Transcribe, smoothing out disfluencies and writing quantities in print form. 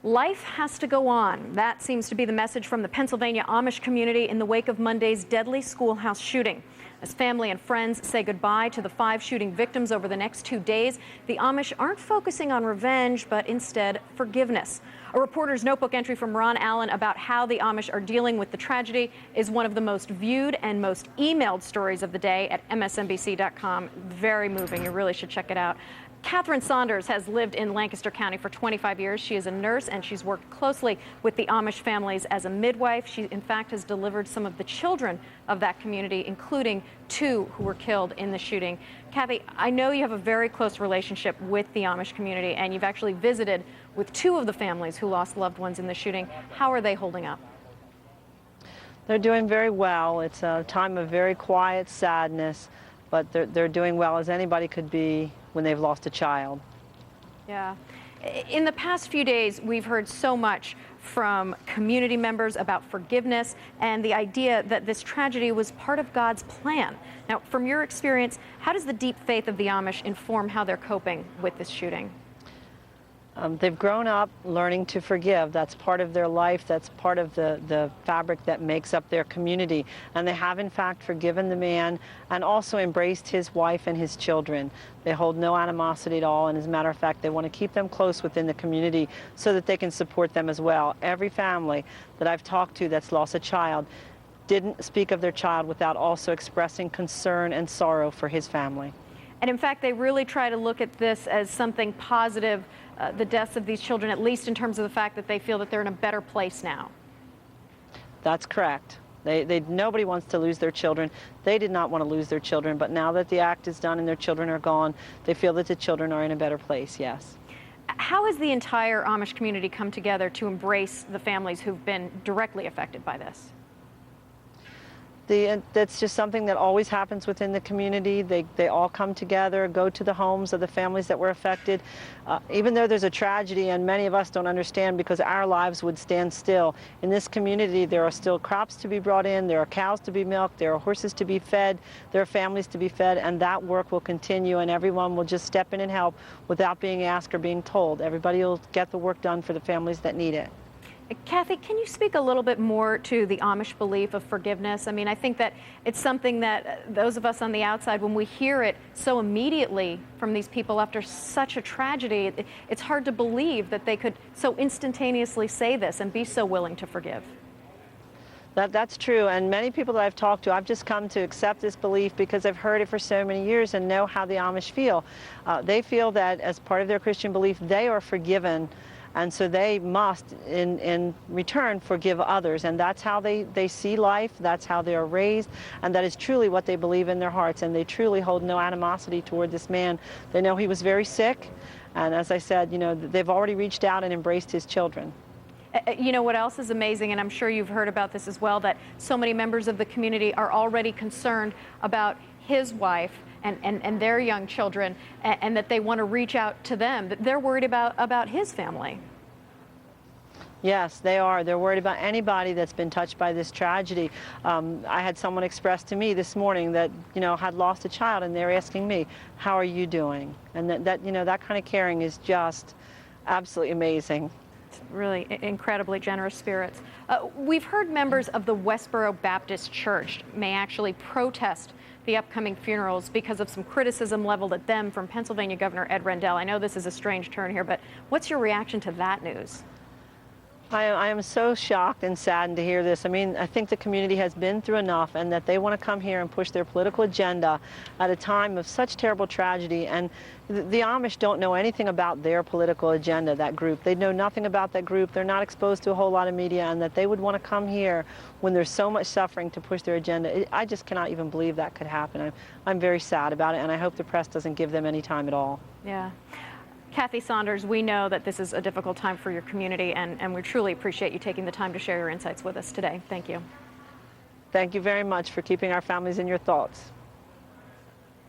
Life has to go on. That seems to be the message from the Pennsylvania Amish community in the wake of Monday's deadly schoolhouse shooting. As family and friends say goodbye to the 5 shooting victims over the next 2 days, the Amish aren't focusing on revenge, but instead forgiveness. A reporter's notebook entry from Ron Allen about how the Amish are dealing with the tragedy is one of the most viewed and most emailed stories of the day at msnbc.com. Very moving. You really should check it out. Catherine Saunders has lived in Lancaster County for 25 years. She is a nurse, and she's worked closely with the Amish families as a midwife. She, in fact, has delivered some of the children of that community, including 2 who were killed in the shooting. Kathy, I know you have a very close relationship with the Amish community, and you've actually visited with 2 of the families who lost loved ones in the shooting. How are they holding up? They're doing very well. It's a time of very quiet sadness, but they're doing well as anybody could be when they've lost a child. Yeah. In the past few days, we've heard so much from community members about forgiveness and the idea that this tragedy was part of God's plan. Now, from your experience, how does the deep faith of the Amish inform how they're coping with this shooting? They've grown up learning to forgive. That's part of their life. That's part of the fabric that makes up their community. And they have, in fact, forgiven the man and also embraced his wife and his children. They hold no animosity at all. And as a matter of fact, they want to keep them close within the community so that they can support them as well. Every family that I've talked to that's lost a child didn't speak of their child without also expressing concern and sorrow for his family. And in fact, they really try to look at this as something positive, the deaths of these children, at least in terms of the fact that they feel that they're in a better place now. That's correct. Nobody wants to lose their children. They did not want to lose their children, but now that the act is done and their children are gone, they feel that the children are in a better place, yes. How has the entire Amish community come together to embrace the families who've been directly affected by this? That's just something that always happens within the community. They all come together, go to the homes of the families that were affected. Even though there's a tragedy and many of us don't understand because our lives would stand still, in this community there are still crops to be brought in, there are cows to be milked, there are horses to be fed, there are families to be fed, and that work will continue and everyone will just step in and help without being asked or being told. Everybody will get the work done for the families that need it. Kathy, can you speak a little bit more to the Amish belief of forgiveness? I mean, I think that it's something that those of us on the outside, when we hear it so immediately from these people after such a tragedy, it's hard to believe that they could so instantaneously say this and be so willing to forgive. That's true, and many people that I've talked to, I've just come to accept this belief because I've heard it for so many years and know how the Amish feel. They feel that as part of their Christian belief, they are forgiven. And so they must, in return, forgive others. And that's how they see life, that's how they are raised, and that is truly what they believe in their hearts. And they truly hold no animosity toward this man. They know he was very sick, and as I said, you know, they've already reached out and embraced his children. You know what else is amazing, and I'm sure you've heard about this as well, that so many members of the community are already concerned about his wife and their young children, and that they want to reach out to them. They're worried about his family. Yes, they are. They're worried about anybody that's been touched by this tragedy. I had someone express to me this morning that, you know, had lost a child, and they're asking me, how are you doing? And that you know, that kind of caring is just absolutely amazing. Really incredibly generous spirits. We've heard members of the Westboro Baptist Church may actually protest the upcoming funerals because of some criticism leveled at them from Pennsylvania Governor Ed Rendell. I know this is a strange turn here, but what's your reaction to that news? I am so shocked and saddened to hear this. I mean, I think the community has been through enough, and that they want to come here and push their political agenda at a time of such terrible tragedy. And the Amish don't know anything about their political agenda, that group. They know nothing about that group. They're not exposed to a whole lot of media, and that they would want to come here when there's so much suffering to push their agenda. I just cannot even believe that could happen. I'm very sad about it, and I hope the press doesn't give them any time at all. Yeah. Kathy Saunders, we know that this is a difficult time for your community, and we truly appreciate you taking the time to share your insights with us today. Thank you. Thank you very much for keeping our families in your thoughts.